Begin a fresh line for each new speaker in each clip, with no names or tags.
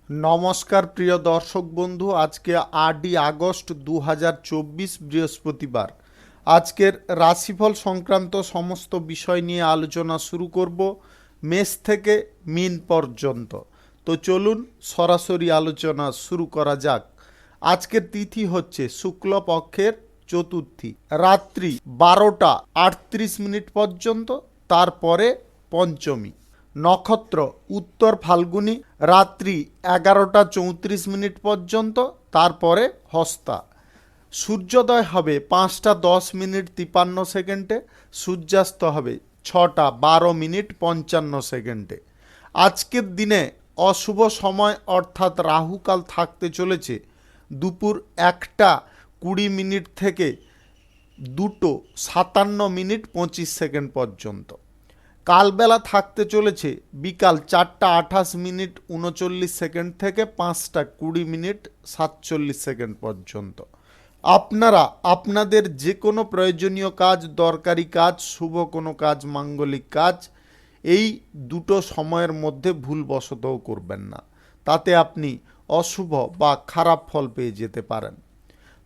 নমস্কার প্রিয় দর্শক বন্ধু, আজকে 8ই আগস্ট 2024 বৃহস্পতিবার। আজকের রাশিফল সংক্রান্ত সমস্ত বিষয় নিয়ে আলোচনা শুরু করব মেষ থেকে মীন পর্যন্ত। তো চলুন সরাসরি আলোচনা শুরু করা যাক। আজকের তিথি হচ্ছে শুক্লপক্ষের চতুর্থী, রাত্রি 12টা 38 পর্যন্ত, তারপরে পঞ্চমী। নক্ষত্র উত্তর ফাল্গুনী, রাত্রি 11টা 34 পর্যন্ত, তারপরে হস্তা। সূর্যোদয় হবে 5টা 10 মিনিট 53 সেকেন্ডে, সূর্যাস্ত হবে 6টা 12 মিনিট 55 সেকেন্ডে। আজকের দিনে অশুভ সময় অর্থাৎ রাহুকাল থাকতে চলেছে দুপুর 1টা 20 মিনিট থেকে 2টো 57 মিনিট 25 সেকেন্ড পর্যন্ত। কালবেলা থাকতে চলেছে বিকাল 4টা 28 মিনিট 39 সেকেন্ড থেকে 5টা 20 মিনিট 47 সেকেন্ড পর্যন্ত। আপনারা আপনাদের যে কোনো প্রয়োজনীয় কাজ, দরকারি কাজ, শুভ কোনো কাজ, মাঙ্গলিক কাজ এই দুটো সময়ের মধ্যে ভুলবশতও করবেন না, তাতে আপনি অশুভ বা খারাপ ফল পেয়ে যেতে পারেন।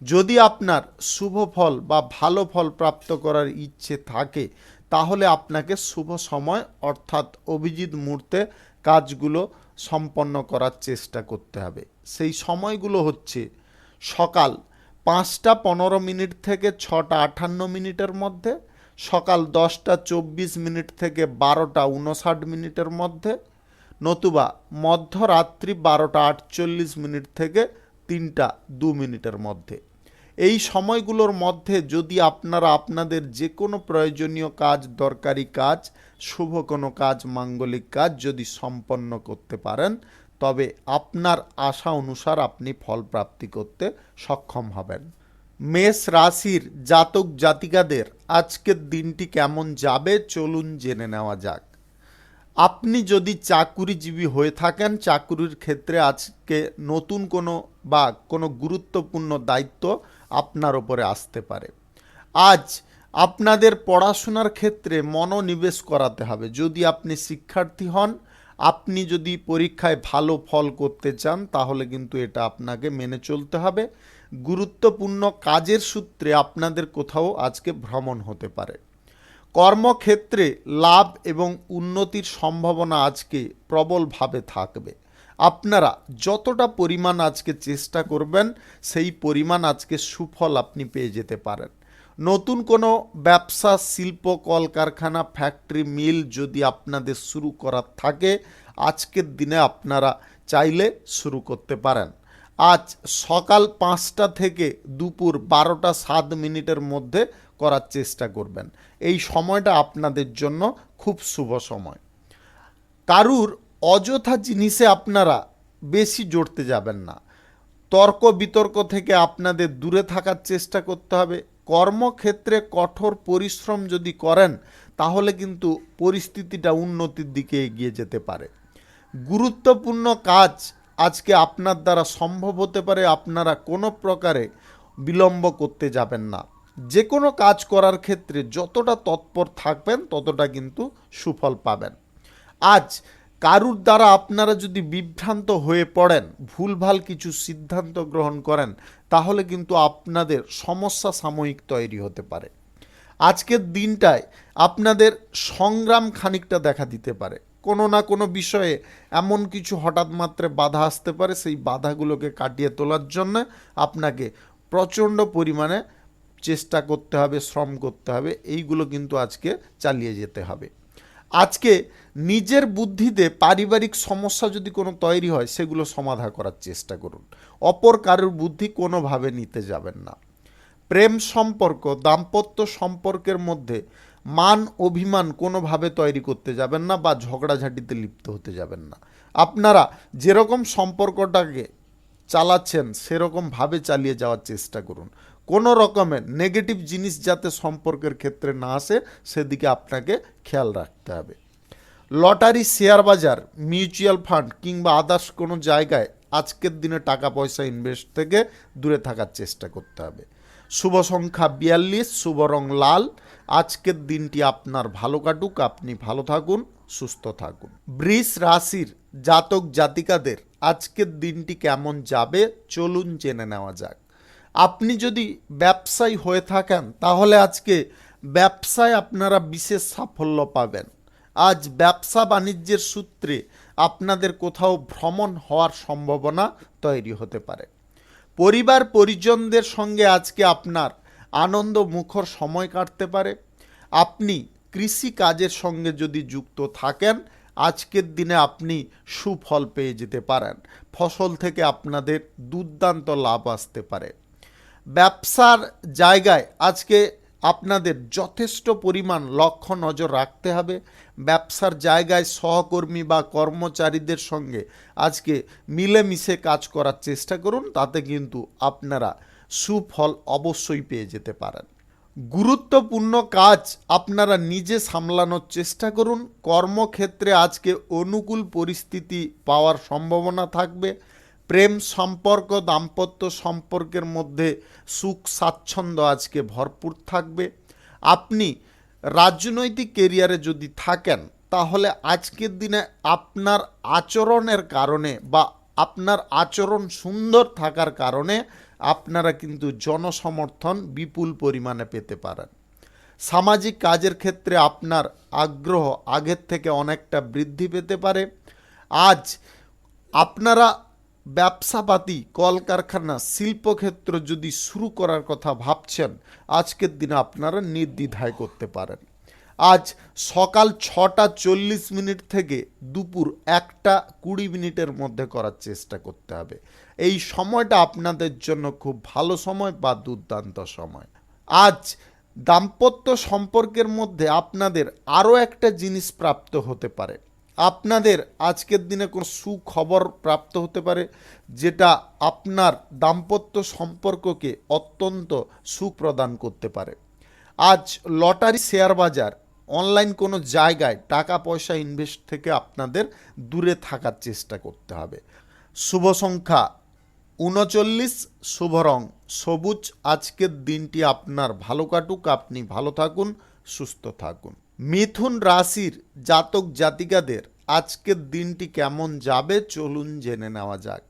যদি আপনার শুভ ফল বা ভালো ফল প্রাপ্ত করার ইচ্ছে থাকে তাহলে আপনাকে শুভ সময় অর্থাৎ অভিজিৎ মুহূর্তে কাজগুলো সম্পন্ন করার চেষ্টা করতে হবে। সেই সময়গুলো হচ্ছে সকাল 5টা 15 মিনিট থেকে 6টা 58 মিনিটের মধ্যে, সকাল 10টা 24 মিনিট থেকে 12টা 59 মিনিটের মধ্যে, নতুবা মধ্যরাত্রি 12টা 48 মিনিট থেকে 3টা 2 মিনিটের মধ্যে। এই সময়গুলোর মধ্যে যদি আপনারা আপনাদের যে কোনো প্রয়োজনীয় কাজ, দরকারি কাজ, শুভ কোনো কাজ, মাঙ্গলিক কাজ যদি সম্পন্ন করতে পারেন তবে আপনার আশা অনুসার আপনি ফল প্রাপ্তি করতে সক্ষম হবেন। মেষ রাশির জাতক জাতিকাদের আজকের দিনটি কেমন যাবে চলুন জেনে নেওয়া যাক। আপনি যদি চাকুরিজীবী হয়ে থাকেন, চাকুরির ক্ষেত্রে আজকে নতুন কোনো গুরুত্বপূর্ণ দায়িত্ব আপনার ওপরে আসতে পারে। আজ আপনাদের পড়াশোনার ক্ষেত্রে মনোনিবেশ করাতে হবে। যদি আপনি শিক্ষার্থী হন, আপনি যদি পরীক্ষায় ভালো ফল করতে চান তাহলে কিন্তু এটা আপনাকে মেনে চলতে হবে। গুরুত্বপূর্ণ কাজের সূত্রে আপনাদের কোথাও আজকে ভ্রমণ হতে পারে। কর্মক্ষেত্রে লাভ এবং উন্নতির সম্ভাবনা আজকে প্রবলভাবে থাকবে। আপনারা যতটা পরিমাণ আজকে চেষ্টা করবেন সেই পরিমাণ আজকে সুফল আপনি পেয়ে যেতে পারেন। নতুন কোনো ব্যবসা, শিল্প, কলকারখানা, ফ্যাক্টরি, মিল যদি আপনাদের শুরু করার থাকে আজকের দিনে আপনারা চাইলে শুরু করতে পারেন। আজ সকাল 5টা থেকে দুপুর 12টা 7 মিনিটের মধ্যে করার চেষ্টা করবেন। এই সময়টা আপনাদের জন্য খুব শুভ সময়। কারুর অযথা জিনিসে আপনারা বেশি জড়তে যাবেন না। তর্ক বিতর্ক থেকে আপনাদের দূরে থাকার চেষ্টা করতে হবে। কর্মক্ষেত্রে কঠোর পরিশ্রম যদি করেন তাহলে কিন্তু পরিস্থিতিটা উন্নতির দিকে এগিয়ে যেতে পারে। গুরুত্বপূর্ণ কাজ আজকে আপনার দ্বারা সম্ভব হতে পারে। আপনারা কোনো প্রকারে বিলম্ব করতে যাবেন না। যে কোনো কাজ করার ক্ষেত্রে যতটা তৎপর থাকবেন ততটা কিন্তু সুফল পাবেন। আজ কারুর দ্বারা আপনারা যদি বিভ্রান্ত হয়ে পড়েন, ভুলভাল কিছু সিদ্ধান্ত গ্রহণ করেন তাহলে কিন্তু আপনাদের সমস্যা সাময়িক তৈরি হতে পারে। আজকের দিনটায় আপনাদের সংগ্রাম খানিকটা দেখা দিতে পারে। কোনো না কোনো বিষয়ে এমন কিছু হঠাৎ মাত্রে বাধা আসতে পারে, সেই বাধাগুলোকে কাটিয়ে তোলার জন্য আপনাকে প্রচণ্ড পরিমাণে চেষ্টা করতে হবে, শ্রম করতে হবে। এইগুলো কিন্তু আজকে চালিয়ে যেতে হবে। আজকে নিজের বুদ্ধিতে পারিবারিক সমস্যা যদি কোনো তৈরি হয় সেগুলো সমাধান করার চেষ্টা করুন। অপর কারোর বুদ্ধি কোনোভাবে নিতে যাবেন না। প্রেম সম্পর্ক, দাম্পত্য সম্পর্কের মধ্যে মান অভিমান কোনোভাবে তৈরি করতে যাবেন না বা ঝগড়াঝাটিতে লিপ্ত হতে যাবেন না। আপনারা যেরকম সম্পর্কটাকে চালাচ্ছেন সেরকমভাবে চালিয়ে যাওয়ার চেষ্টা করুন। কোনো রকমের নেগেটিভ জিনিস যাতে সম্পর্কের ক্ষেত্রে না আসে সেদিকে আপনাকে খেয়াল রাখতে হবে। লটারি, শেয়ার বাজার, মিউচুয়াল ফান্ড কিংবা আদার্স কোনো জায়গায় আজকের দিনে টাকা পয়সা ইনভেস্ট থেকে দূরে থাকার চেষ্টা করতে হবে। শুভ সংখ্যা 42, শুভ রং লাল। আজকের দিনটি আপনার ভালো কাটুক, আপনি ভালো থাকুন, সুস্থ থাকুন। বৃষ রাশির জাতক জাতিকাদের আজকের দিনটি কেমন যাবে চলুন জেনে নেওয়া যাক। আপনি যদি ব্যবসায়ী হয়ে থাকেন তাহলে আজকে ব্যবসায় আপনারা বিশেষ সাফল্য পাবেন। আজ ব্যবসা বাণিজ্যের সূত্রে আপনাদের কোথাও ভ্রমণ হওয়ার সম্ভাবনা তৈরি হতে পারে। পরিবার পরিজনদের সঙ্গে আজকে আপনার আনন্দ মুখর সময় কাটতে পারে। আপনি কৃষি কাজের সঙ্গে যদি যুক্ত থাকেন আজকের দিনে আপনি সুফল পেয়ে যেতে পারেন। ফসল থেকে আপনাদের দুর্দান্ত লাভ আসতে পারে। ব্যবসার জায়গায় আজকে আপনাদের যথেষ্ট পরিমাণ লক্ষ্য নজর রাখতে হবে। ব্যবসার জায়গায় সহকর্মী বা কর্মচারীদের সঙ্গে আজকে মিলেমিশে কাজ করার চেষ্টা করুন, তাতে কিন্তু আপনারা সুফল অবশ্যই পেয়ে যেতে পারেন। গুরুত্বপূর্ণ কাজ আপনারা নিজে সামলানোর চেষ্টা করুন। কর্মক্ষেত্রে আজকে অনুকূল পরিস্থিতি পাওয়ার সম্ভাবনা থাকবে। প্রেম সম্পর্ক দাম্পত্য সম্পর্কের মধ্যে সুখ স্বাচ্ছন্দ্য আজকে ভরপুর থাকবে। আপনি রাজনৈতিক কেরিয়ারে যদি থাকেন তাহলে আজকের দিনে আপনার আচরণের কারণে বা আপনার আচরণ সুন্দর থাকার কারণে আপনারা কিন্তু জনসমর্থন বিপুল পরিমাণে পেতে পারেন। সামাজিক কাজের ক্ষেত্রে আপনার আগ্রহ আগের থেকে অনেকটা বৃদ্ধি পেতে পারে। আজ আপনারা ব্যবসাপাতি কলকারখানা শিল্পক্ষেত্র যদি শুরু করার কথা ভাবছেন আজকের দিনে আপনারা নির্দ্বিধায় করতে পারেন। আজ সকাল 6:40 থেকে দুপুর 1:20 মধ্যে করার চেষ্টা করতে হবে। এই সময়টা আপনাদের জন্য খুব ভালো সময় বা দুর্দান্ত সময়। আজ দাম্পত্য সম্পর্কের মধ্যে আপনাদের আরও একটা জিনিস প্রাপ্ত হতে পারে। আপনাদের আজকের দিনে কোনো সুখবর প্রাপ্ত হতে পারে যেটা আপনার দাম্পত্য সম্পর্ককে অত্যন্ত সুখ প্রদান করতে পারে। আজ লটারি শেয়ার বাজার অনলাইন কোনো জায়গায় টাকা পয়সা ইনভেস্ট থেকে আপনাদের দূরে থাকার চেষ্টা করতে হবে। শুভ সংখ্যা 39, শুভ রং সবুজ। আজকের দিনটি আপনার ভালো কাটুক, আপনি ভালো থাকুন, সুস্থ থাকুন। মিথুন রাশির জাতক জাতিকাদের আজকের দিনটি কেমন যাবে চলুন জেনে নেওয়া যাক।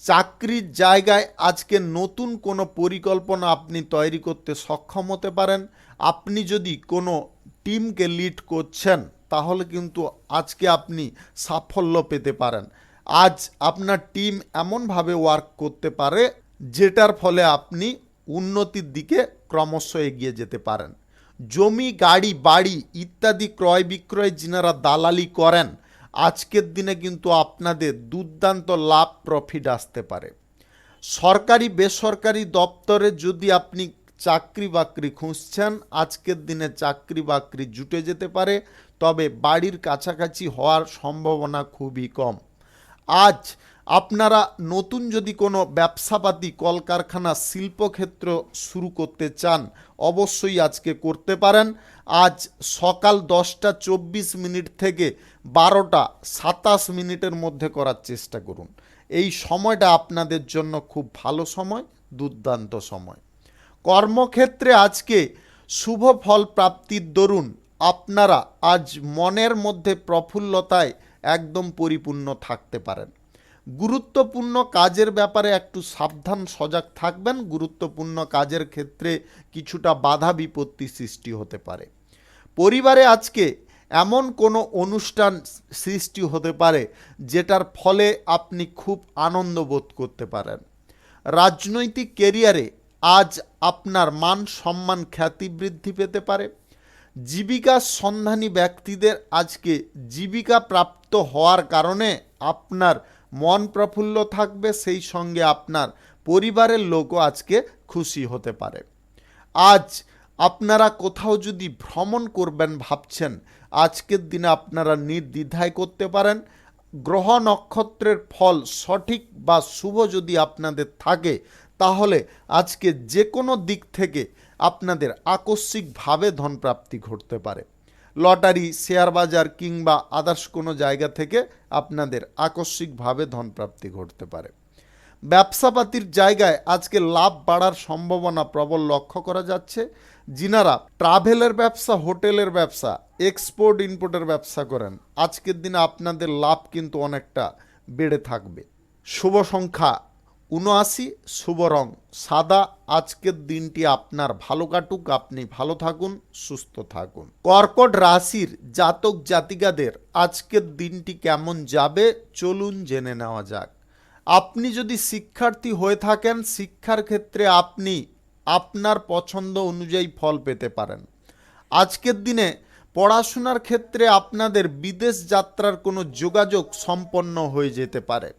চাকরির জায়গায় আজকে নতুন কোনো পরিকল্পনা আপনি তৈরি করতে সক্ষম হতে পারেন। আপনি যদি কোনো টিমকে লিড করছেন তাহলে কিন্তু আজকে আপনি সাফল্য পেতে পারেন। আজ আপনার টিম এমনভাবে ওয়ার্ক করতে পারে যেটার ফলে আপনি উন্নতির দিকে ক্রমশ এগিয়ে যেতে পারেন। জমি গাড়ি বাড়ি ইত্যাদি ক্রয় বিক্রয় যিনারা দালালি করেন আজকের দিনে কিন্তু আপনাদের দুর্দান্ত লাভ প্রফিট আসতে পারে। সরকারি বেসরকারি দপ্তরে যদি আপনি চাকরি বাকরি খুঁজছেন আজকের দিনে চাকরি বাকরি জুটে যেতে পারে, তবে বাড়ির কাছাকাছি হওয়ার সম্ভাবনা খুবই কম। আজ আপনারা নতুন যদি কোনো ব্যবসাপাতি কলকারখানা শিল্পক্ষেত্র শুরু করতে চান অবশ্যই আজকে করতে পারেন। আজ সকাল 10:24 থেকে 12:27 মধ্যে করার চেষ্টা করুন। এই সময়টা আপনাদের জন্য খুব ভালো সময়, দুর্দান্ত সময়। কর্মক্ষেত্রে আজকে শুভ ফল প্রাপ্তির দরুন আপনারা আজ মনের মধ্যে প্রফুল্লতায় একদম পরিপূর্ণ থাকতে পারেন। গুরুত্বপূর্ণ কাজের ব্যাপারে একটু সাবধান সজাগ থাকবেন। গুরুত্বপূর্ণ কাজের ক্ষেত্রে কিছুটা বাধা বিপত্তি সৃষ্টি হতে পারে। পরিবারে আজকে এমন কোনো অনুষ্ঠান সৃষ্টি হতে পারে যেটার ফলে আপনি খুব আনন্দ বোধ করতে পারেন। রাজনৈতিক কেরিয়ারে আজ আপনার মান সম্মান খ্যাতি বৃদ্ধি পেতে পারে। জীবিকার সন্ধানী ব্যক্তিদের আজকে জীবিকা প্রাপ্ত হওয়ার কারণে আপনার মন প্রফুল্ল থাকবে, সেই সঙ্গে আপনার পরিবারের লোকও আজকে খুশি হতে পারে। আজ আপনারা কোথাও যদি ভ্রমণ করবেন ভাবছেন আজকের দিনে আপনারা নির্দ্বিধায় করতে পারেন। গ্রহ নক্ষত্রের ফল সঠিক বা শুভ যদি আপনাদের থাকে তাহলে আজকে যে কোনো দিক থেকে আপনাদের আকস্মিকভাবে ধনপ্রাপ্তি ঘটতে পারে। লটারি শেয়ার বাজার কিংবা আদার্স কোনো জায়গা থেকে আপনাদের আকস্মিকভাবে ধনপ্রাপ্তি ঘটতে পারে। ব্যবসাপাতির জায়গায় আজকে লাভ বাড়ার সম্ভাবনা প্রবল লক্ষ্য করা যাচ্ছে। যিনারা ট্রাভেলের ব্যবসা, হোটেলের ব্যবসা, এক্সপোর্ট ইম্পোর্টের ব্যবসা করেন, আজকের দিনে আপনাদের লাভ কিন্তু অনেকটা বেড়ে থাকবে। শুভ সংখ্যা ৭৯, শুভ রং সাদা। আজকের দিনটি আপনার ভালো কাটুক, আপনি ভালো থাকুন, সুস্থ থাকুন। কর্কট রাশির জাতক জাতিকাদের আজকের দিনটি কেমন যাবে চলুন জেনে নেওয়া যাক। আপনি যদি শিক্ষার্থী হয়ে থাকেন, শিক্ষার ক্ষেত্রে আপনি আপনার পছন্দ অনুযায়ী ফল পেতে পারেন। আজকের দিনে পড়াশোনার ক্ষেত্রে আপনাদের বিদেশ যাত্রার কোনো যোগাযোগ সম্পন্ন হয়ে যেতে পারে।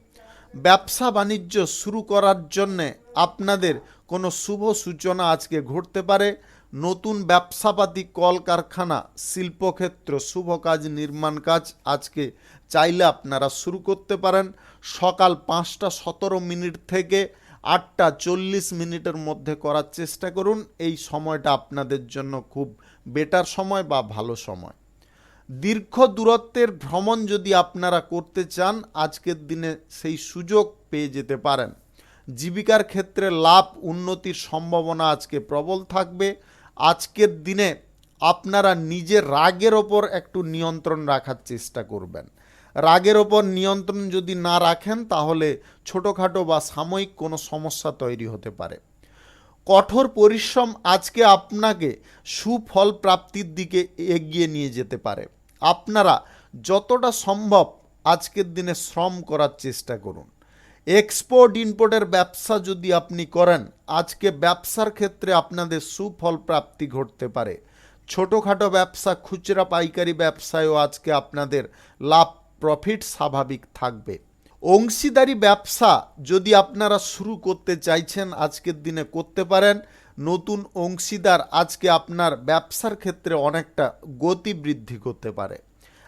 ব্যবসা বাণিজ্য শুরু করার জন্যে আপনাদের কোনো শুভ সূচনা আজকে ঘটতে পারে। নতুন ব্যবসাপাতি, কলকারখানা, শিল্পক্ষেত্র, শুভ কাজ, নির্মাণ কাজ আজকে চাইলে আপনারা শুরু করতে পারেন। সকাল ৫টা ১৭ মিনিট থেকে ৮টা ৪০ মিনিটের মধ্যে করার চেষ্টা করুন। এই সময়টা আপনাদের জন্য খুব বেটার সময় বা ভালো সময়। দীর্ঘ দূরত্বের ভ্রমণ যদি আপনারা করতে চান, আজকের দিনে সেই সুযোগ পেয়ে যেতে পারেন। জীবিকার ক্ষেত্রে লাভ উন্নতির সম্ভাবনা আজকে প্রবল থাকবে। আজকের দিনে আপনারা নিজের রাগের ওপর একটু নিয়ন্ত্রণ রাখার চেষ্টা করবেন। রাগের ওপর নিয়ন্ত্রণ যদি না রাখেন তাহলে ছোটোখাটো বা সাময়িক কোনো সমস্যা তৈরি হতে পারে। কঠোর পরিশ্রম আজকে আপনাকে সুফল প্রাপ্তির দিকে এগিয়ে নিয়ে যেতে পারে। আপনারা যতটা সম্ভব আজকের দিনে শ্রম করার চেষ্টা করুন। এক্সপোর্ট ইম্পোর্টের ব্যবসা যদি আপনি করেন, আজকে ব্যবসার ক্ষেত্রে আপনাদের সুফল প্রাপ্তি ঘটতে পারে। ছোটোখাটো ব্যবসা, খুচরা পাইকারি ব্যবসায়ও আজকে আপনাদের লাভ প্রফিট স্বাভাবিক থাকবে। অংশীদারি ব্যবসা যদি আপনারা শুরু করতে চাইছেন, আজকের দিনে করতে পারেন। নতুন অংশীদার আজকে আপনার ব্যবসার ক্ষেত্রে অনেকটা গতি বৃদ্ধি করতে পারে।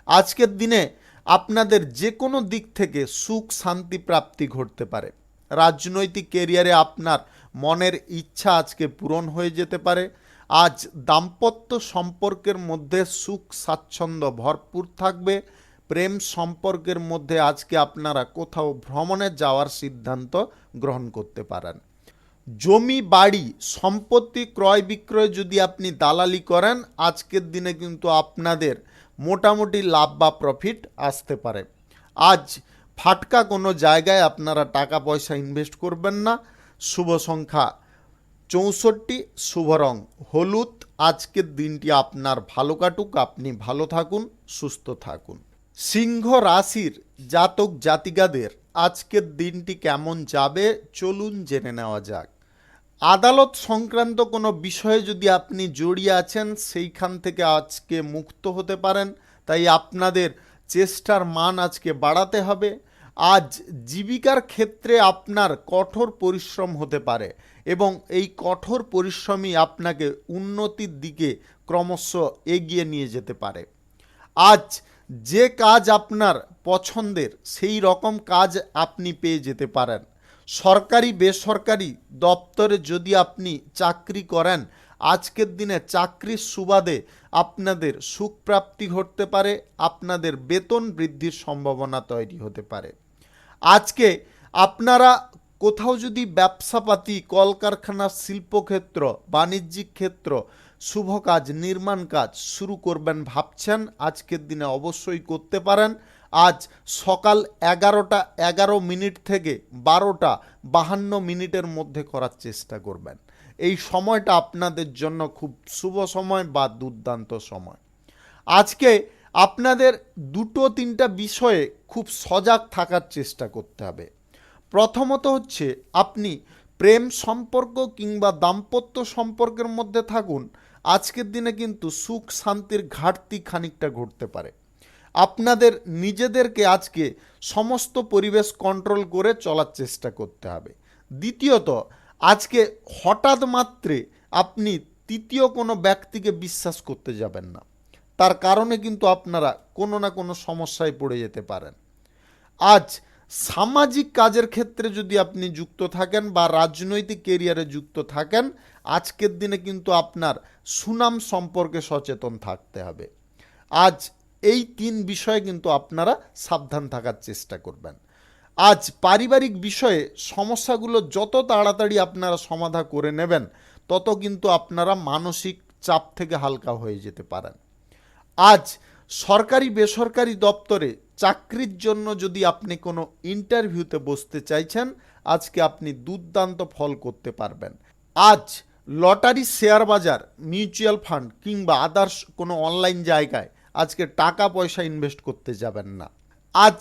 আজকের দিনে আপনাদের যে কোনো দিক থেকে সুখ শান্তি প্রাপ্তি ঘটতে পারে। রাজনৈতিক কেরিয়ারে আপনার মনের ইচ্ছা আজকে পূরণ হয়ে যেতে পারে। আজ দাম্পত্য সম্পর্কের মধ্যে সুখ স্বাচ্ছন্দ্য ভরপুর থাকবে। প্রেম সম্পর্কের মধ্যে আজকে আপনারা কোথাও ভ্রমণে যাওয়ার সিদ্ধান্ত গ্রহণ করতে পারেন। জমি, বাড়ি, সম্পত্তি ক্রয় বিক্রয় যদি আপনি দালালি করেন, আজকের দিনে কিন্তু আপনাদের মোটামুটি লাভ বা প্রফিট আসতে পারে। আজ ফাটকা কোনো জায়গায় আপনারা টাকা পয়সা ইনভেস্ট করবেন না। শুভ সংখ্যা ৬৪, শুভ রং হলুদ। আজকের দিনটি আপনার ভালো কাটুক, আপনি ভালো থাকুন, সুস্থ থাকুন। সিংহ রাশির জাতক জাতিকাদের আজকের দিনটি কেমন যাবে চলুন জেনে নেওয়া যাক। আদালত সংক্রান্ত কোনো বিষয়ে যদি আপনি জড়িয়ে আছেন, সেইখান থেকে আজকে মুক্ত হতে পারেন। তাই আপনাদের চেষ্টার মান আজকে বাড়াতে হবে। আজ জীবিকার ক্ষেত্রে আপনার কঠোর পরিশ্রম হতে পারে এবং এই কঠোর পরিশ্রমই আপনাকে উন্নতির দিকে ক্রমশ এগিয়ে নিয়ে যেতে পারে। আজ যে কাজ আপনার পছন্দের, সেই রকম কাজ আপনি পেয়ে যেতে পারেন। সরকারি বেসরকারি দপ্তরে যদি আপনি চাকরি করেন, আজকের দিনে চাকরির সুবাদে আপনাদের সুখ প্রাপ্তি ঘটতে পারে। আপনাদের বেতন বৃদ্ধির সম্ভাবনা তৈরি হতে পারে। আজকে আপনারা কোথাও যদি ব্যবসাপাতি, কলকারখানা, শিল্পক্ষেত্র, বাণিজ্যিক ক্ষেত্র, শুভ কাজ, নির্মাণ কাজ শুরু করবেন ভাবছেন, আজকের দিনে অবশ্যই করতে পারেন। আজ সকাল 11টা 11 মিনিট থেকে 12টা 52 মিনিটের মধ্যে করার চেষ্টা করবেন। এই সময়টা আপনাদের জন্য খুব শুভ সময় বা দুর্দান্ত সময়। আজকে আপনাদের 2-3টা বিষয়ে খুব সজাগ থাকার চেষ্টা করতে হবে। প্রথমত হচ্ছে, আপনি প্রেম সম্পর্ক কিংবা দাম্পত্য সম্পর্কের মধ্যে থাকুন, আজকের দিনে কিন্তু সুখ শান্তির ঘাটতি খানিকটা ঘটতে পারে। আপনাদের নিজেদেরকে আজকে সমস্ত পরিবেশ কন্ট্রোল করে চলার চেষ্টা করতে হবে। দ্বিতীয়ত, আজকে হঠাৎ মাত্রে আপনি তৃতীয় কোনো ব্যক্তিকে বিশ্বাস করতে যাবেন না। তার কারণে কিন্তু আপনারা কোনো না কোনো সমস্যায় পড়ে যেতে পারেন। আজ সামাজিক কাজের ক্ষেত্রে যদি আপনি যুক্ত থাকেন বা রাজনৈতিক কেরিয়ারে যুক্ত থাকেন, আজকের দিনে কিন্তু আপনার সুনাম সম্পর্কে সচেতন থাকতে হবে। আজ এই 3 বিষয়ে কিন্তু আপনারা সাবধান থাকার চেষ্টা করবেন। আজ পারিবারিক বিষয়ে সমস্যাগুলো যত তাড়াতাড়ি আপনারা সমাধান করে নেবেন, তত কিন্তু আপনারা মানসিক চাপ থেকে হালকা হয়ে যেতে পারেন। আজ সরকারি বেসরকারি দপ্তরে চাকরির জন্য যদি আপনি কোনো ইন্টারভিউতে বসতে চাইছেন, আজকে আপনি দুর্দান্ত ফল করতে পারবেন। আজ লটারি, শেয়ার বাজার, মিউচুয়াল ফান্ড কিংবা আদার্স কোনো অনলাইন জায়গায় আজকে টাকা পয়সা ইনভেস্ট করতে যাবেন না। আজ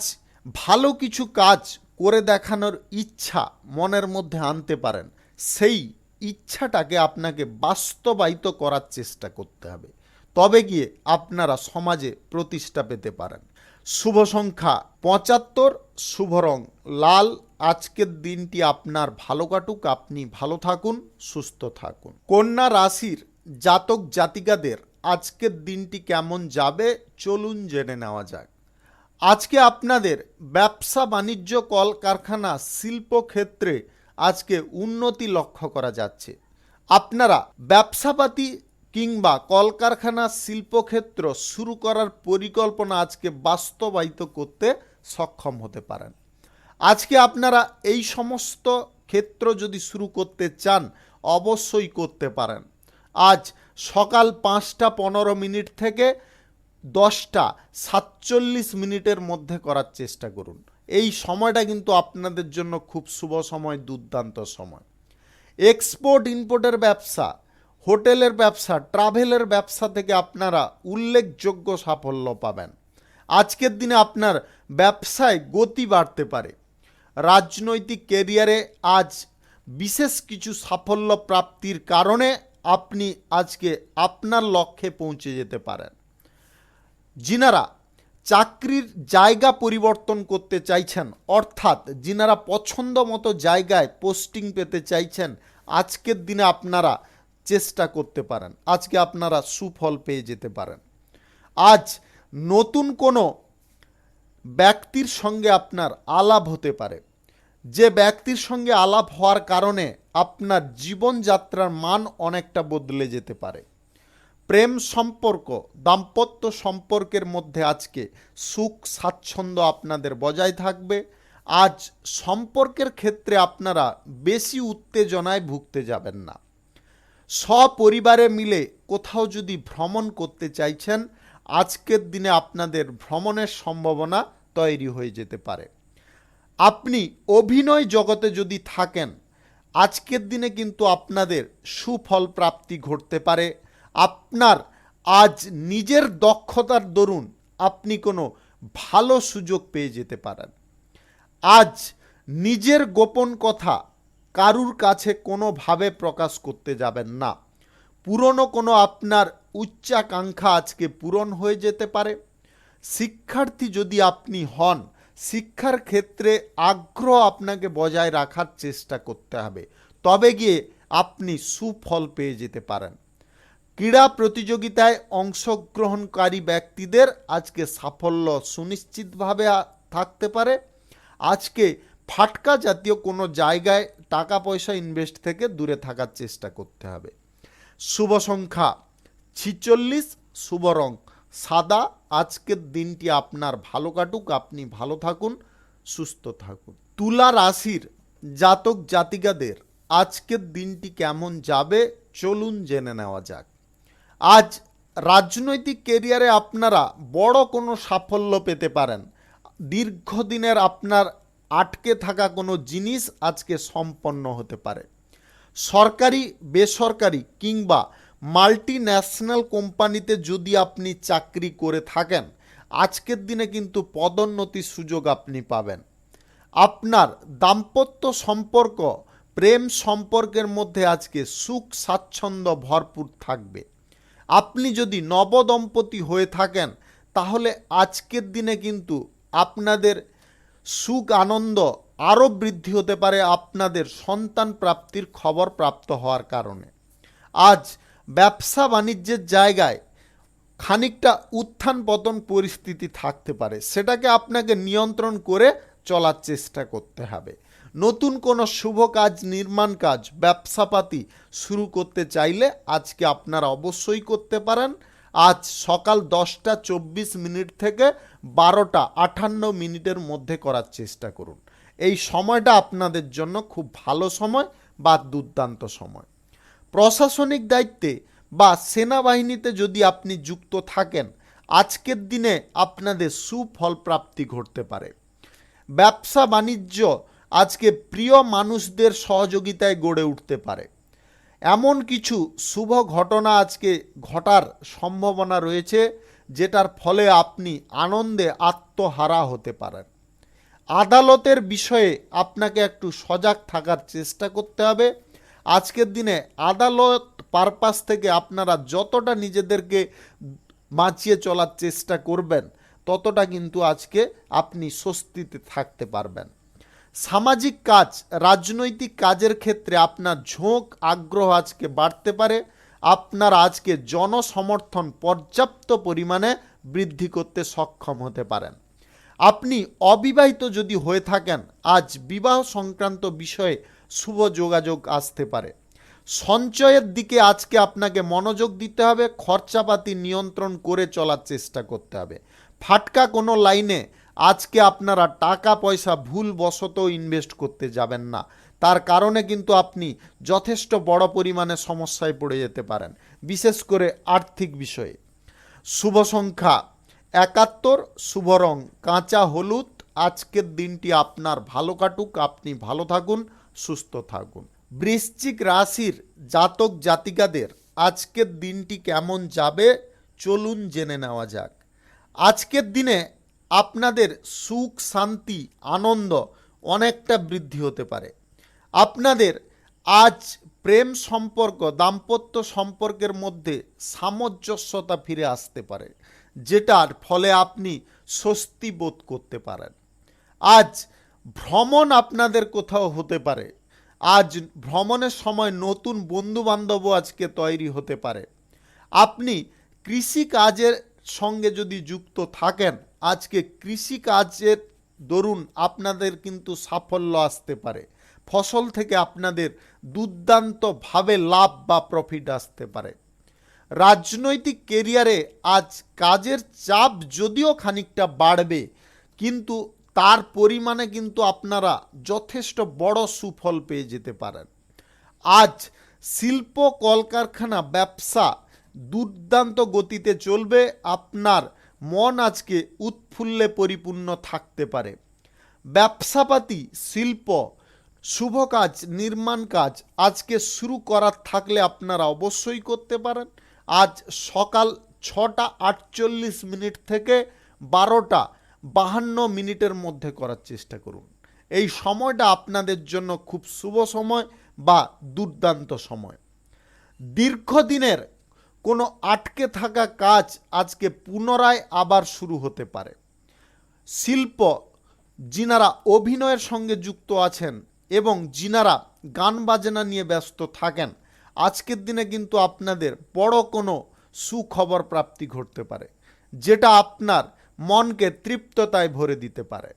ভালো কিছু কাজ করে দেখানোর ইচ্ছা মনের মধ্যে আনতে পারেন, সেই ইচ্ছাটাকে আপনাকে বাস্তবায়িত করার চেষ্টা করতে হবে, তবে গিয়ে আপনারা সমাজে প্রতিষ্ঠা পেতে পারেন। শুভ সংখ্যা 75, শুভ রং লাল। আজকের দিনটি আপনার ভালো কাটুক, আপনি ভালো থাকুন, সুস্থ থাকুন। কন্যা রাশির জাতক জাতিকাদের আজকের দিনটি কেমন যাবে চলুন জেনে নেওয়া যাক। আজকে আপনাদের ব্যবসা বাণিজ্য, কলকারখানা, শিল্পক্ষেত্রে আজকে উন্নতি লক্ষ্য করা যাচ্ছে। আপনারা ব্যবসাপাতি কিংবা কলকারখানা, শিল্পক্ষেত্র শুরু করার পরিকল্পনা আজকে বাস্তবায়িত করতে সক্ষম হতে পারেন। আজকে আপনারা এই সমস্ত ক্ষেত্র যদি শুরু করতে চান, অবশ্যই করতে পারেন। আজ সকাল 5টা 15 মিনিট থেকে 10টা 47 মিনিটের মধ্যে করার চেষ্টা করুন। এই সময়টা কিন্তু আপনাদের জন্য খুব শুভ সময়, দুর্দান্ত সময়। এক্সপোর্ট ইম্পোর্টের ব্যবসা, হোটেলের ব্যবসা, ট্রাভেলের ব্যবসা থেকে আপনারা উল্লেখযোগ্য সাফল্য পাবেন। আজকের দিনে আপনার ব্যবসায় গতি বাড়তে পারে। রাজনৈতিক ক্যারিয়ারে আজ বিশেষ কিছু সাফল্য প্রাপ্তির কারণে আপনি আজকে আপনার লক্ষ্যে পৌঁছে যেতে পারেন। যিনারা চাকরির জায়গা পরিবর্তন করতে চাইছেন, অর্থাৎ যিনারা পছন্দ মতো জায়গায় পোস্টিং পেতে চাইছেন, আজকের দিনে আপনারা চেষ্টা করতে পারেন, আজকে আপনারা সুফল পেয়ে যেতে পারেন। আজ নতুন কোনো ব্যক্তির সঙ্গে আপনার আলাপ হতে পারে, যে ব্যক্তির সঙ্গে আলাপ হওয়ার কারণে আপনার জীবনযাত্রার মান অনেকটা বদলে যেতে পারে। প্রেম সম্পর্ক, দাম্পত্য সম্পর্কের মধ্যে আজকে সুখ স্বাচ্ছন্দ্য আপনাদের বজায় থাকবে। আজ সম্পর্কের ক্ষেত্রে আপনারা বেশি উত্তেজনায় ভুগতে যাবেন না। সপরিবারে মিলে কোথাও যদি ভ্রমণ করতে চাইছেন, আজকের দিনে আপনাদের ভ্রমণের সম্ভাবনা তৈরি হয়ে যেতে পারে। আপনি অভিনয় জগতে যদি থাকেন, আজকের দিনে কিন্তু আপনাদের সুফল প্রাপ্তি ঘটতে পারে। আপনার আজ নিজের দক্ষতার দরুন আপনি কোনো ভালো সুযোগ পেয়ে যেতে পারেন। আজ নিজের গোপন কথা কারুর কাছে কোনোভাবে প্রকাশ করতে যাবেন না। পুরনো কোনো আপনার উচ্চাকাঙ্ক্ষা আজকে পূরণ হয়ে যেতে পারে। শিক্ষার্থী যদি আপনি হন, শিক্ষার ক্ষেত্রে আগ্রহ আপনাকে বজায় রাখার চেষ্টা করতে হবে, তবে গিয়ে আপনি সুফল পেয়ে যেতে পারেন। ক্রীড়া প্রতিযোগিতায় অংশগ্রহণকারী ব্যক্তিদের আজকে সাফল্য সুনিশ্চিতভাবে থাকতে পারে। আজকে ফাটকা জাতীয় কোনো জায়গায় টাকা পয়সা ইনভেস্ট থেকে দূরে থাকার চেষ্টা করতে হবে। শুভ সংখ্যা 46, শুভ রং সাদা। আজকের দিনটি আপনার ভালো কাটুক, আপনি ভালো থাকুন, সুস্থ থাকুন। তুলা রাশির জাতক জাতিকাদের আজকের দিনটি কেমন যাবে চলুন জেনে নেওয়া যাক। আজ রাজনৈতিক ক্যারিয়ারে আপনারা বড় কোনো সাফল্য পেতে পারেন। দীর্ঘদিনের আপনার আটকে থাকা কোনো জিনিস আজকে সম্পন্ন হতে পারে। সরকারি বেসরকারি কিংবা মাল্টি ন্যাশনাল কোম্পানিতে যদি আপনি চাকরি করে থাকেন, আজকের দিনে কিন্তু পদোন্নতির সুযোগ আপনি পাবেন। আপনার দাম্পত্য সম্পর্ক, প্রেম সম্পর্কের মধ্যে আজকে সুখ স্বাচ্ছন্দ্য ভরপুর থাকবে। আপনি যদি নবদম্পতি হয়ে থাকেন, তাহলে আজকের দিনে কিন্তু আপনাদের সুখ আনন্দ আরও বৃদ্ধি হতে পারে আপনাদের সন্তান প্রাপ্তির খবর প্রাপ্ত হওয়ার কারণে। আজ ব্যবসা বাণিজ্যের জায়গায় খানিকটা উত্থান পতন পরিস্থিতি থাকতে পারে, সেটাকে আপনাকে নিয়ন্ত্রণ করে চলার চেষ্টা করতে হবে। নতুন কোনো শুভ কাজ, নির্মাণ কাজ, ব্যবসাপাতি শুরু করতে চাইলে আজকে আপনারা অবশ্যই করতে পারেন। আজ সকাল 10টা 24 মিনিট থেকে 12টা 58 মিনিটের মধ্যে করার চেষ্টা করুন। এই সময়টা আপনাদের জন্য খুব ভালো সময় বা দুর্দান্ত সময়। প্রশাসনিক দায়িত্বে বা সেনাবাহিনীতে যদি আপনি যুক্ত থাকেন, আজকের দিনে আপনাদের সুফল প্রাপ্তি ঘটতে পারে। ব্যবসা বাণিজ্য আজকে প্রিয় মানুষদের সহযোগিতায় গড়ে উঠতে পারে। এমন কিছু শুভ ঘটনা আজকে ঘটার সম্ভাবনা রয়েছে, যেটার ফলে আপনি আনন্দে আত্মহারা হতে পারেন। আদালতের বিষয়ে আপনাকে একটু সজাগ থাকার চেষ্টা করতে হবে। আজকের দিনে আদালত পারপাস থেকে আপনারা যতটা নিজেদেরকে বাঁচিয়ে চলার চেষ্টা করবেন, ততটা কিন্তু আজকে আপনি স্বস্তিতে থাকতে পারবেন। সামাজিক কাজ, রাজনৈতিক কাজের ক্ষেত্রে আপনার ঝোঁক আগ্রহ আজকে বাড়তে পারে। আপনারা আজকে জনসমর্থন পর্যাপ্ত পরিমাণে বৃদ্ধি করতে সক্ষম হতে পারেন। আপনি অবিবাহিত যদি হয়ে থাকেন, আজ বিবাহ সংক্রান্ত বিষয়ে শুভ যোগাযোগ আসতে পারে। সঞ্চয়ের দিকে আজকে আপনাকে মনোযোগ দিতে হবে, খরচাপাতি নিয়ন্ত্রণ করে চলার চেষ্টা করতে হবে। ফাটকা কোনো লাইনে আজকে আপনারা টাকা পয়সা ভুলবশত ইনভেস্ট করতে যাবেন না, তার কারণে কিন্তু আপনি যথেষ্ট বড় পরিমাণে সমস্যায় পড়ে যেতে পারেন, বিশেষ করে আর্থিক বিষয়ে। শুভ সংখ্যা 71, শুভ রং কাঁচা হলুদ। আজকের দিনটি আপনার ভালো কাটুক, আপনি ভালো থাকুন, সুস্থ থাকুন। বৃশ্চিক রাশির জাতক জাতিকাদের আজকের দিনটি কেমন যাবে চলুন জেনে নেওয়া যাক। আজকের দিনে আপনাদের সুখ শান্তি আনন্দ অনেকটা বৃদ্ধি হতে পারে। আপনাদের আজ প্রেম সম্পর্ক, দাম্পত্য সম্পর্কের মধ্যে সামঞ্জস্যতা ফিরে আসতে পারে, যেটার ফলে আপনি স্বস্তি বোধ করতে পারেন। আজ ভ্রমণ আপনাদের কোথাও হতে পারে। আজ ভ্রমণের সময় নতুন বন্ধুবান্ধবও আজকে তৈরি হতে পারে। আপনি কৃষিকাজের সঙ্গে যদি যুক্ত থাকেন, আজকে কৃষিকাজের দরুন আপনাদের কিন্তু সাফল্য আসতে পারে। ফসল থেকে আপনাদের দুর্দান্তভাবে লাভ বা প্রফিট আসতে পারে। রাজনৈতিক কেরিয়ারে আজ কাজের চাপ যদিও খানিকটা বাড়বে, কিন্তু তার পরিমাণে কিন্তু আপনারা যথেষ্ট বড় সুফল পেয়ে যেতে পারেন। আজ শিল্প কলকারখানা ব্যবসা দুর্দান্ত গতিতে চলবে। আপনার মন আজকে উৎফুল্লে পরিপূর্ণ থাকতে পারে। ব্যবসাপাতি, শিল্প, শুভ কাজ, নির্মাণ কাজ আজকে শুরু করার থাকলে আপনারা অবশ্যই করতে পারেন। আজ সকাল 6:48 থেকে 12:52 মধ্যে করার চেষ্টা করুন। এই সময়টা আপনাদের জন্য খুব শুভ সময় বা দুর্দান্ত সময়। দীর্ঘদিনের কোনো আটকে থাকা কাজ আজকে পুনরায় আবার শুরু হতে পারে। শিল্প, যিনারা অভিনয়ের সঙ্গে যুক্ত আছেন এবং যিনারা গান বাজনা নিয়ে ব্যস্ত থাকেন, আজকের দিনে কিন্তু আপনাদের বড় কোনো সুখবর প্রাপ্তি ঘটতে পারে, যেটা আপনার মনকে তৃপ্ততায় ভরে দিতে পারে।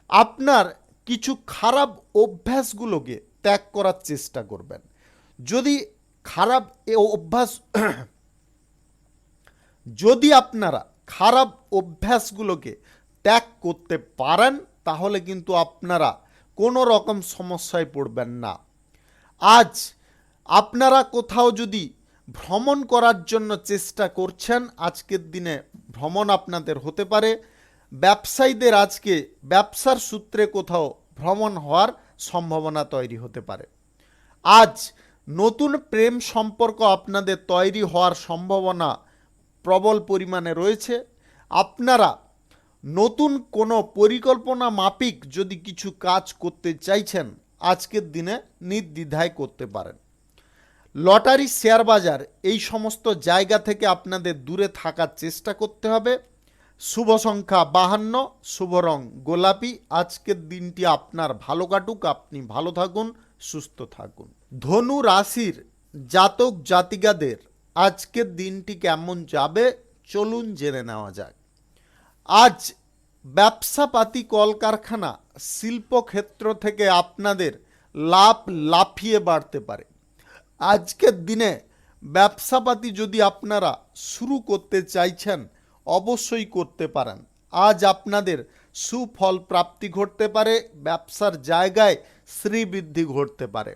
আপনার কিছু খারাপ অভ্যাসগুলোকে ত্যাগ করার চেষ্টা করবেন। যদি আপনারা খারাপ অভ্যাসগুলোকে ত্যাগ করতে পারেন, তাহলে কিন্তু আপনারা কোনো রকম সমস্যায় পড়বেন না। আজ আপনারা কোথাও যদি ভ্রমণ করার জন্য চেষ্টা করছেন, আজকের দিনে ভ্রমণ আপনাদের হতে পারে। ব্যবসায়ীদের আজকে ব্যবসার সূত্রে কোথাও ভ্রমণ হওয়ার সম্ভাবনা তৈরি হতে পারে। আজ নতুন প্রেম সম্পর্ক আপনাদের তৈরি হওয়ার সম্ভাবনা প্রবল পরিমাণে রয়েছে। আপনারা নতুন কোনো পরিকল্পনা মাফিক যদি কিছু কাজ করতে চাইছেন, আজকের দিনে নির্দ্বিধায় করতে পারেন। লটারি, শেয়ার বাজার এই সমস্ত জায়গা থেকে আপনাদের দূরে থাকার চেষ্টা করতে হবে। শুভ সংখ্যা 52, শুভ রং গোলাপি। আজকের দিনটি আপনার ভালো কাটুক, আপনি ভালো থাকুন, সুস্থ থাকুন। ধনু রাশির জাতক জাতিকাদের আজকের দিনটি কেমন যাবে চলুন জেনে নেওয়া যাক। আজ ব্যবসাপাতি, কলকারখানা, শিল্পক্ষেত্র থেকে আপনাদের লাভ লাফিয়ে বাড়তে পারে। আজকের দিনে ব্যবসাপাতি যদি আপনারা শুরু করতে চাইছেন, অবশ্যই করতে পারেন। আজ আপনাদের সুফল প্রাপ্তি ঘটতে পারে, ব্যবসার জায়গায় শ্রীবৃদ্ধি ঘটতে পারে।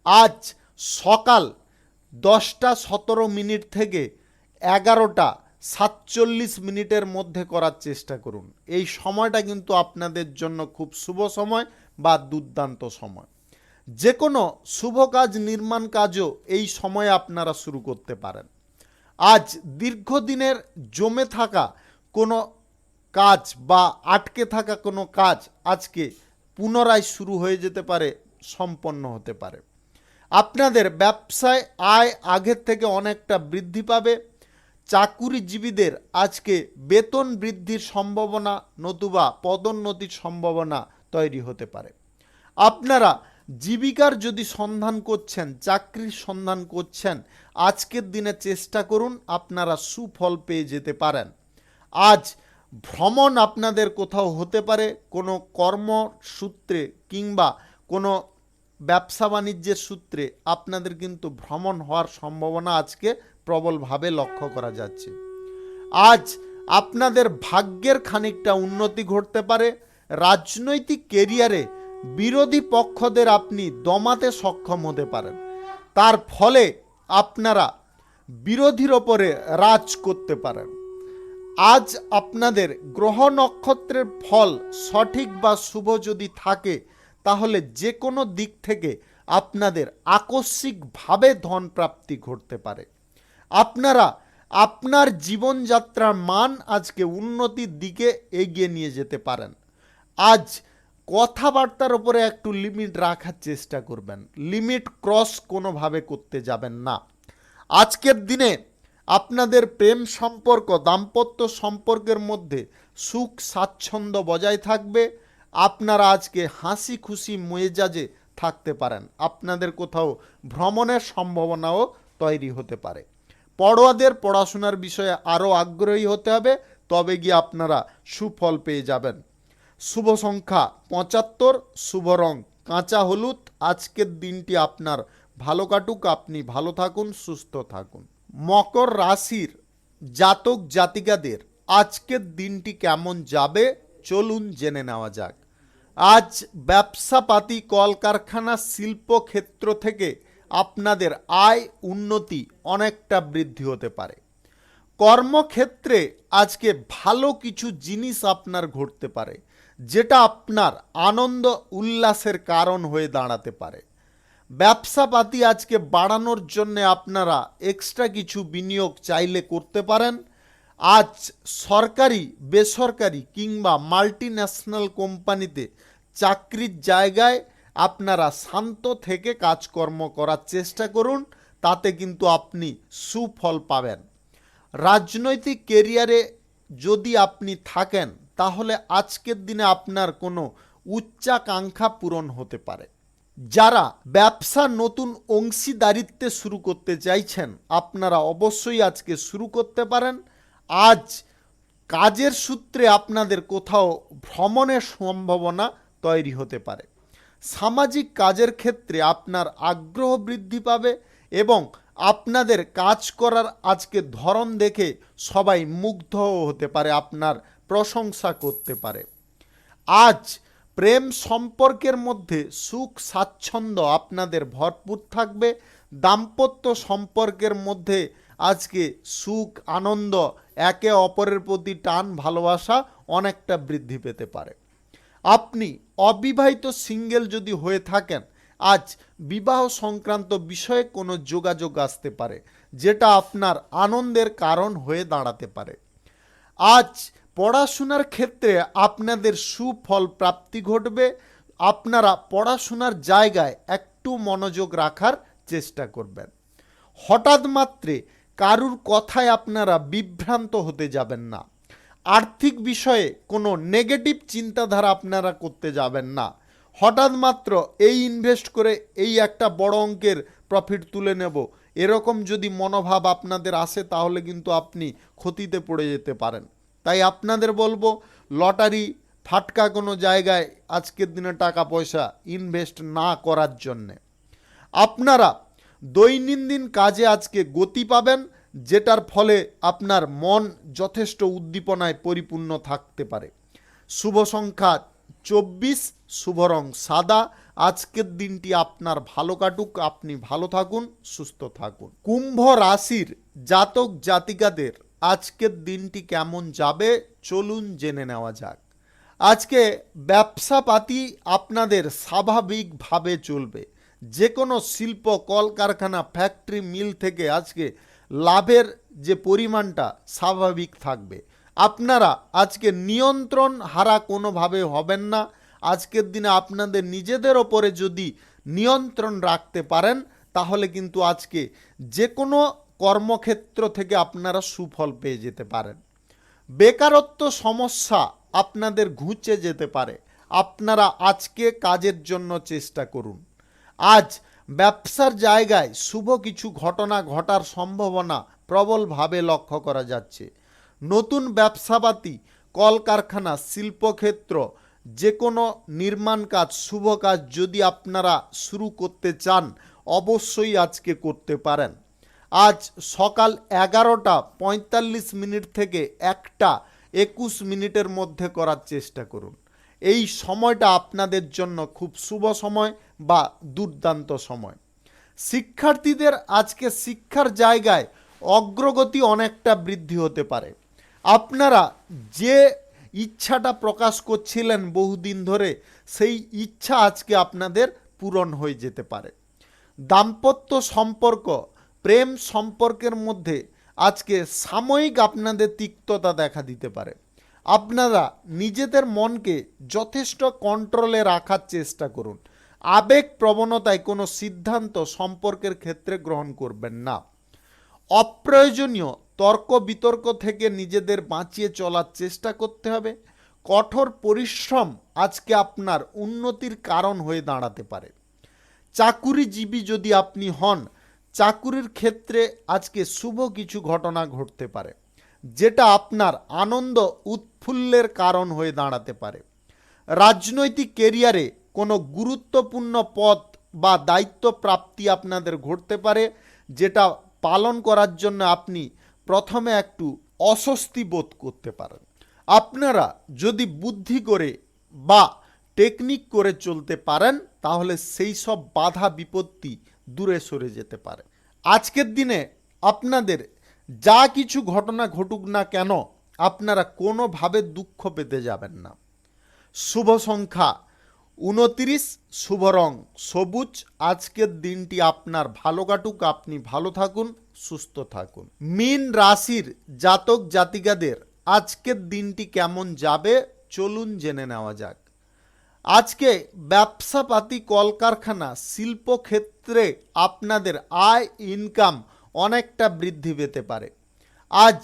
আজ সকাল 10:17 থেকে 11:47 মধ্যে করার চেষ্টা করুন। এই সময়টা কিন্তু আপনাদের জন্য খুব শুভ সময় বা দুর্দান্ত সময়। যে কোনো শুভ কাজ, নির্মাণ কাজও এই সময়ে আপনারা শুরু করতে পারেন। আজ দীর্ঘদিনের জমে থাকা কোনো কাজ বা আটকে থাকা কোনো কাজ আজকে পুনরায় শুরু হয়ে যেতে পারে, সম্পন্ন হতে পারে। আপনাদের ব্যবসায় আয় আগের থেকে অনেকটা বৃদ্ধি পাবে। চাকুরিজীবীদের আজকে বেতন বৃদ্ধির সম্ভাবনা নতুবা পদোন্নতির সম্ভাবনা তৈরি হতে পারে। আপনারা জীবিকার যদি সন্ধান করছেন, চাকরির সন্ধান করছেন, আজকের দিনে চেষ্টা করুন, আপনারা সুফল পেয়ে যেতে পারেন। আজ ভ্রমণ আপনাদের কোথাও হতে পারে, কোনো কর্মসূত্রে কিংবা কোনো ব্যবসা বাণিজ্যের সূত্রে আপনাদের কিন্তু ভ্রমণ হওয়ার সম্ভাবনা আজকে প্রবলভাবে লক্ষ্য করা যাচ্ছে। আজ আপনাদের ভাগ্যের খানিকটা উন্নতি ঘটতে পারে। রাজনৈতিক কেরিয়ারে বিরোধী পক্ষদের আপনি দমাতে সক্ষম হতে পারেন, তার ফলে আপনারা বিরোধীর ওপরে রাজ করতে পারেন। আজ আপনাদের গ্রহ নক্ষত্রের ফল সঠিক বা শুভ যদি থাকে, তাহলে যে কোনো দিক থেকে আপনাদের আকস্মিকভাবে ধন প্রাপ্তি ঘটতে পারে। আপনারা আপনার জীবনযাত্রার মান আজকে উন্নতির দিকে এগিয়ে নিয়ে যেতে পারেন। আজ কথাবার্তার উপরে একটু লিমিট রাখার চেষ্টা করবেন, লিমিট ক্রস কোনোভাবে করতে যাবেন না। আজকের দিনে আপনাদের প্রেম সম্পর্ক, দাম্পত্য সম্পর্কের মধ্যে সুখ স্বাচ্ছন্দ্য বজায় থাকবে। আপনারা আজকে হাসি খুশি মেজাজে থাকতে পারেন। আপনাদের কোথাও ভ্রমণের সম্ভাবনাও তৈরি হতে পারে। পড়ুয়াদের পড়াশোনার বিষয়ে আরও আগ্রহী হতে হবে, তবে গিয়ে আপনারা সুফল পেয়ে যাবেন। শুভ সংখ্যা 75, শুভ রং কাঁচা হলুদ। আজকের দিনটি আপনার ভালো কাটুক, আপনি ভালো থাকুন, সুস্থ থাকুন। মকর রাশির জাতক জাতিকাদের আজকের দিনটি কেমন যাবে চলুন জেনে নেওয়া যাক। আজ ব্যবসাপাতি, কলকারখানা, শিল্পক্ষেত্র থেকে আপনাদের আয় উন্নতি অনেকটা বৃদ্ধি হতে পারে। কর্মক্ষেত্রে আজকে ভালো কিছু জিনিস আপনার ঘটতে পারে, যেটা আপনার আনন্দ উল্লাসের কারণ হয়ে দাঁড়াতে পারে। ব্যবসাপাতি আজকে বাড়ানোর জন্য আপনারা এক্সট্রা কিছু বিনিয়োগ চাইলে করতে পারেন। আজ সরকারি, বেসরকারি কিংবা মাল্টিন্যাশনাল কোম্পানিতে চাকরির জায়গায় আপনারা শান্ত থেকে কাজকর্ম করার চেষ্টা করুন, তাতে কিন্তু আপনি সুফল পাবেন। রাজনৈতিক কেরিয়ারে যদি আপনি থাকেন, তাহলে আজকের দিনে আপনার কোনো উচ্চাকাঙ্ক্ষা পূরণ হতে পারে। যারা ব্যবসা নতুন অংশীদারিত্বে শুরু করতে চাইছেন, আপনারা অবশ্যই আজকে শুরু করতে পারেন। আজ কাজের সূত্রে আপনাদের কোথাও ভ্রমণের সম্ভাবনা তৈরি হতে পারে। সামাজিক কাজের ক্ষেত্রে আপনার আগ্রহ বৃদ্ধি পাবে এবং আপনাদের কাজ করার আজকে ধরন দেখে সবাই মুগ্ধ হতে পারে, আপনার প্রশংসা করতে পারে। আজ প্রেম সম্পর্কের মধ্যে সুখ স্বাচ্ছন্দ্য আপনাদের ভরপুর থাকবে। দাম্পত্য সম্পর্কের মধ্যে আজকে সুখ আনন্দ, একে অপরের প্রতি টান ভালোবাসা অনেকটা বৃদ্ধি পেতে পারে। আপনি অবিবাহিত সিঙ্গেল যদি হয়ে থাকেন, আজ বিবাহ সংক্রান্ত বিষয়ে কোনো যোগাযোগ আসতে পারে, যেটা আপনার আনন্দের কারণ হয়ে দাঁড়াতে পারে। আজ পড়াশোনার ক্ষেত্রে আপনাদের সুফল প্রাপ্তি ঘটবে। আপনারা পড়াশোনার জায়গায় একটু মনোযোগ রাখার চেষ্টা করবেন। হঠাৎ মাত্রে কারুর কথায় আপনারা বিভ্রান্ত হতে যাবেন না। আর্থিক বিষয়ে কোনো নেগেটিভ চিন্তাধারা আপনারা করতে যাবেন না। হঠাৎ মাত্র এই ইনভেস্ট করে এই একটা বড় অঙ্কের প্রফিট তুলে নেব, এরকম যদি মনোভাব আপনাদের আসে, তাহলে কিন্তু আপনি ক্ষতিতে পড়ে যেতে পারেন। তাই আপনাদের বলবো, লটারি ফাটকা কোনো জায়গায় আজকের দিনে টাকা পয়সা ইনভেস্ট না করার জন্যে। আপনারা দৈনন্দিন কাজে আজকে গতি পাবেন, যেটার ফলে আপনার মন যথেষ্ট উদ্দীপনায় পরিপূর্ণ থাকতে পারে। শুভ সংখ্যা 24, শুভ রং সাদা। আজকের দিনটি আপনার ভালো কাটুক, আপনি ভালো থাকুন, সুস্থ থাকুন। কুম্ভ রাশির জাতক জাতিকাদের আজকের দিনটি কেমন যাবে চলুন জেনে নেওয়া যাক। আজকে ব্যবসাপাতি আপনাদের স্বাভাবিকভাবে চলবে। যে কোনো শিল্প কলকারখানা ফ্যাক্টরি মিল থেকে আজকে লাভের যে পরিমাণটা স্বাভাবিক থাকবে। আপনারা আজকে নিয়ন্ত্রণ হারা কোনোভাবে হবেন না। আজকের দিনে আপনাদের নিজেদের ওপরে যদি নিয়ন্ত্রণ রাখতে পারেন তাহলে কিন্তু আজকে যে কোনো কর্মক্ষেত্র থেকে আপনারা সুফল পেয়ে যেতে পারেন। বেকারত্ব সমস্যা আপনাদের ঘুচে যেতে পারে। আপনারা আজকে কাজের জন্য চেষ্টা করুন। আজ ব্যবসার জায়গায় শুভ কিছু ঘটনা ঘটার সম্ভাবনা প্রবলভাবে লক্ষ্য করা যাচ্ছে। নতুন ব্যবসাপাতি, কলকারখানা, শিল্পক্ষেত্র, যে কোনো নির্মাণ কাজ, শুভ কাজ যদি আপনারা শুরু করতে চান অবশ্যই আজকে করতে পারেন। আজ সকাল 11:45 থেকে 1:21 মধ্যে করার চেষ্টা করুন। এই সময়টা আপনাদের জন্য খুব শুভ সময় বা দুর্দান্ত সময়। শিক্ষার্থীদের আজকে শিক্ষার জায়গায় অগ্রগতি অনেকটা বৃদ্ধি হতে পারে। আপনারা যে ইচ্ছাটা প্রকাশ করছিলেন বহুদিন ধরে সেই ইচ্ছা আজকে আপনাদের পূরণ হয়ে যেতে পারে। দাম্পত্য সম্পর্ক, প্রেম সম্পর্কের মধ্যে আজকে সাময়িক আপনাদের তিক্ততা দেখা দিতে পারে। আপনারা নিজেদের মনকে যথেষ্ট কন্ট্রোলে রাখার চেষ্টা করুন। আবেগ প্রবণতায় কোনো সিদ্ধান্ত সম্পর্কের ক্ষেত্রে গ্রহণ করবেন না। অপ্রয়োজনীয় তর্ক বিতর্ক থেকে নিজেদের বাঁচিয়ে চলার চেষ্টা করতে হবে। কঠোর পরিশ্রম আজকে আপনার উন্নতির কারণ হয়ে দাঁড়াতে পারে। চাকুরিজীবী যদি আপনি হন, চাকুরির ক্ষেত্রে আজকে শুভ কিছু ঘটনা ঘটতে পারে যেটা আপনার আনন্দ উৎফুল্লের কারণ হয়ে দাঁড়াতে পারে। রাজনৈতিক কেরিয়ারে কোনো গুরুত্বপূর্ণ পদ বা দায়িত্ব প্রাপ্তি আপনাদের ঘটতে পারে, যেটা পালন করার জন্য আপনি প্রথমে একটু অস্বস্তি বোধ করতে পারেন। আপনারা যদি বুদ্ধি করে বা টেকনিক করে চলতে পারেন তাহলে সেই সব বাধা বিপত্তি দূরে সরে যেতে পারে। আজকের দিনে আপনাদের যা কিছু ঘটনা ঘটুক না কেন আপনারা কোনোভাবে দুঃখ পেতে যাবেন না। শুভ সংখ্যা 29, শুভ রং সবুজ। আজকের দিনটি আপনার ভালো কাটুক, আপনি ভালো থাকুন, সুস্থ থাকুন। মীন রাশির জাতক জাতিকাদের আজকের দিনটি কেমন যাবে চলুন জেনে নেওয়া যাক। আজকে ব্যবসাপাতি, কলকারখানা, শিল্পক্ষেত্রে আপনাদের আয় ইনকাম অনেকটা বৃদ্ধি পেতে পারে। আজ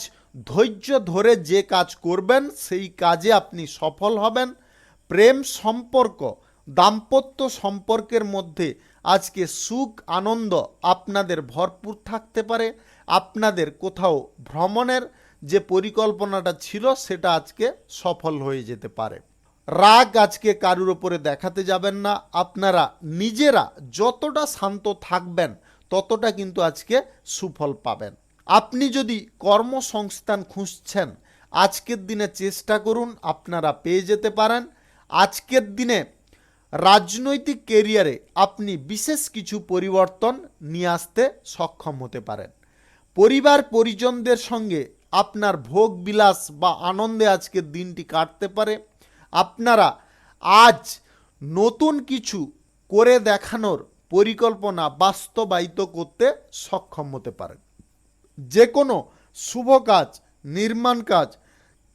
ধৈর্য ধরে যে কাজ করবেন সেই কাজে আপনি সফল হবেন। প্রেম সম্পর্ক, দাম্পত্য সম্পর্কের মধ্যে আজকে সুখ আনন্দ আপনাদের ভরপুর থাকতে পারে। আপনাদের কোথাও ভ্রমণের যে পরিকল্পনাটা ছিল সেটা আজকে সফল হয়ে যেতে পারে। রাগ আজকে কারুর ওপরে দেখাতে যাবেন না। আপনারা নিজেরা যতটা শান্ত থাকবেন ততটা কিন্তু আজকে সুফল পাবেন। আপনি যদি কর্মসংস্থান খুঁজছেন আজকের দিনে চেষ্টা করুন, আপনারা পেয়ে যেতে পারেন। আজকের দিনে রাজনৈতিক কেরিয়ারে আপনি বিশেষ কিছু পরিবর্তন নিয়ে আসতে সক্ষম হতে পারেন। পরিবার পরিজনদের সঙ্গে আপনার ভোগ বিলাস বা আনন্দে আজকের দিনটি কাটতে পারে। আপনারা আজ নতুন কিছু করে দেখানোর পরিকল্পনা বাস্তবায়িত করতে সক্ষম হতে পারেন। যে কোনো শুভ কাজ, নির্মাণ কাজ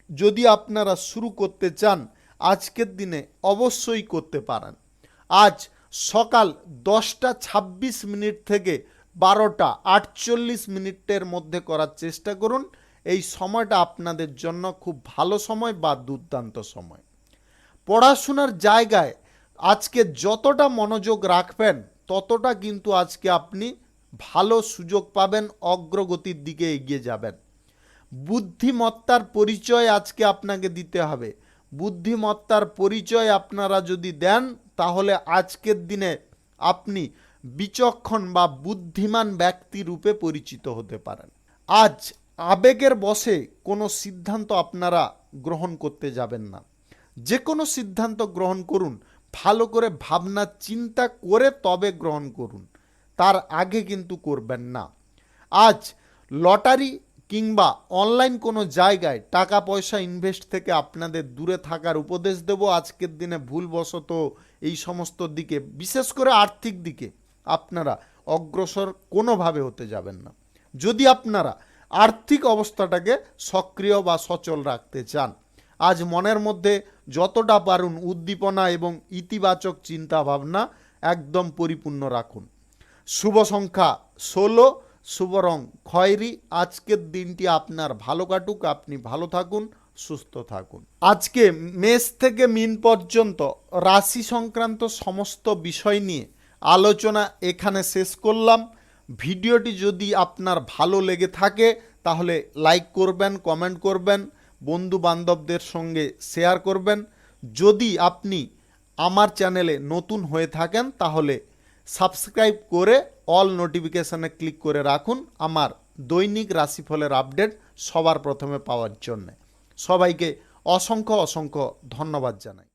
যদি আপনারা শুরু করতে চান আজকের দিনে অবশ্যই করতে পারেন। আজ সকাল 10:26 থেকে 12:48 মধ্যে করার চেষ্টা করুন। এই সময়টা আপনাদের জন্য খুব ভালো সময় বা দুর্দান্ত সময়। পড়াশোনার জায়গায় আজকে যতটা মনোযোগ রাখবেন ততটা কিন্তু আজকে আপনি ভালো সুযোগ পাবেন, অগ্রগতির দিকে এগিয়ে যাবেন। বুদ্ধিমত্তার পরিচয় আজকে আপনাকে দিতে হবে। বুদ্ধিমত্তার পরিচয় আপনারা যদি দেন তাহলে আজকের দিনে আপনি বিচক্ষণ বা বুদ্ধিমান ব্যক্তি রূপে পরিচিত হতে পারেন। আজ আবেগের বশে কোনো সিদ্ধান্ত আপনারা গ্রহণ করতে যাবেন না। যে কোনো সিদ্ধান্ত গ্রহণ করুন ভালো করে ভাবনা চিন্তা করে তবে গ্রহণ করুন, তার আগে কিন্তু করবেন না। আজ লটারি কিংবা অনলাইন কোনো জায়গায় টাকা পয়সা ইনভেস্ট থেকে আপনাদের দূরে থাকার উপদেশ দেব। আজকের দিনে ভুলবশত এই সমস্ত দিকে, বিশেষ করে আর্থিক দিকে আপনারা অগ্রসর কোনোভাবে হতে যাবেন না। যদি আপনারা আর্থিক অবস্থাটাকে সক্রিয় বা সচল রাখতে চান, আজ মনের মধ্যে যতটা পারুন উদ্দীপনা এবং ইতিবাচক চিন্তা ভাবনা একদম পরিপূর্ণ রাখুন। শুভ সংখ্যা 16, শুভ রং খয়েরি। আজকের দিনটি আপনার ভালো কাটুক, আপনি ভালো থাকুন, সুস্থ থাকুন। আজকে মেষ থেকে মীন পর্যন্ত রাশি সংক্রান্ত সমস্ত বিষয় নিয়ে আলোচনা এখানে শেষ করলাম। ভিডিওটি যদি আপনার ভালো লেগে থাকে তাহলে লাইক করবেন, কমেন্ট করবেন, বন্ধু বান্ধবদের সঙ্গে শেয়ার করবেন। যদি আপনি আমার চ্যানেলে নতুন হয়ে থাকেন তাহলে সাবস্ক্রাইব করে অল নোটিফিকেশানে ক্লিক করে রাখুন আমার দৈনিক রাশিফলের আপডেট সবার প্রথমে পাওয়ার জন্য। সবাইকে অসংখ্য অসংখ্য ধন্যবাদ জানাই।